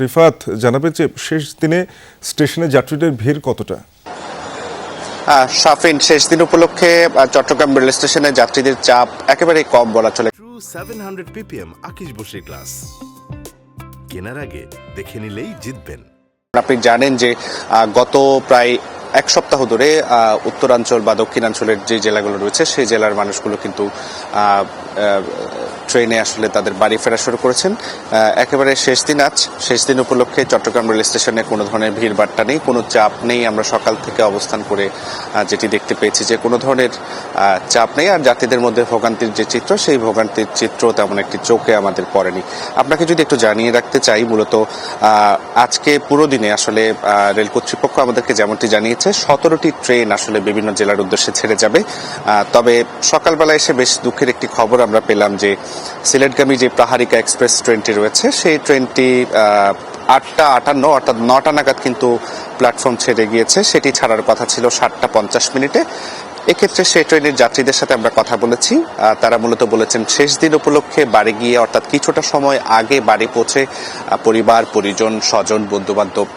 রিফাত জানাবেন যে শেষ দিনে স্টেশনে যাত্রীদের ভিড় কতটা? শাফিন, শেষ দিন উপলক্ষে চট্টগ্রাম রেল স্টেশনে যাত্রীদের চাপ একেবারে কম বলা চলে। 700 ppm আকিশ বসির ক্লাস কেনার আগে দেখে নিলেই জিতবেন। আপনি জানেন যে গত প্রায় এক সপ্তাহ ধরে উত্তরাঞ্চল বা দক্ষিণাঞ্চলের যে জেলাগুলো রয়েছে সেই জেলার মানুষগুলো কিন্তু ট্রেনে আসলে তাদের বাড়ি ফেরা শুরু করেছেন। একেবারে শেষ দিন আজ, শেষ দিন উপলক্ষে চট্টগ্রাম রেল স্টেশনে কোনো ধরনের ভিড় বাট্টা নেই, কোনো চাপ নেই। আমরা সকাল থেকে অবস্থান করে যেটি দেখতে পেয়েছি যে কোনো ধরনের চাপ নেই। আর যাত্রীদের মধ্যে ভোগান্তির যে চিত্র, সেই ভোগান্তির চিত্র তেমন একটি চোখে আমাদের পড়েনি। আপনাকে যদি একটু জানিয়ে রাখতে চাই, মূলত আজকে পুরো দিনে আসলে রেল কর্তৃপক্ষ আমাদেরকে যেমনটি জানিয়েছে 17টি ট্রেন আসলে বিভিন্ন জেলার উদ্দেশ্যে ছেড়ে যাবে। তবে সকালবেলা এসে বেশ দুঃখের একটি খবর আমরা পেলাম যে সিলেটগামী যে প্রহারিকা এক্সপ্রেস ট্রেনটি রয়েছে সেই ট্রেনটি 8:58 অর্থাৎ 9টা নাগাদ কিন্তু প্ল্যাটফর্ম ছেড়ে গিয়েছে। সেটি ছাড়ার কথা ছিল 7:50 এক্ষেত্রে সেই ট্রেনের যাত্রীদের সাথে আমরা কথা বলেছি। তারা মূলত বলেছেন শেষ দিন উপলক্ষে বাড়ি গিয়ে অর্থাৎ কিছুটা সময় আগে বাড়ি পৌঁছে পরিবার পরিজন স্বজন বন্ধু বান্ধব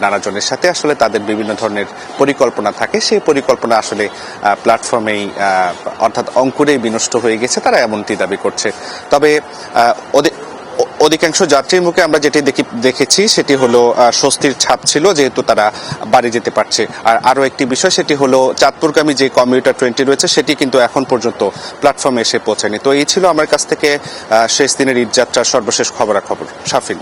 নানাজনের সাথে আসলে তাদের বিভিন্ন ধরনের পরিকল্পনা থাকে, সেই পরিকল্পনা আসলে প্ল্যাটফর্মেই অর্থাৎ অঙ্কুরেই বিনষ্ট হয়ে গেছে, তারা এমনটি দাবি করছে। তবে অধিকাংশ যাত্রীর মুখে আমরা যেটি দেখেছি সেটি হলো স্বস্তির ছাপ ছিল, যেহেতু তারা বাড়ি যেতে পারছে। আর আরো একটি বিষয়, সেটি হলো চাঁদপুরগামী যে কমিউটার ট্রেনটি রয়েছে সেটি কিন্তু এখন পর্যন্ত প্ল্যাটফর্মে এসে পৌঁছায়নি। তো এই ছিল আমার কাছ থেকে শেষ দিনের ঈদ যাত্রার সর্বশেষ খবরাখবর। শাফিন।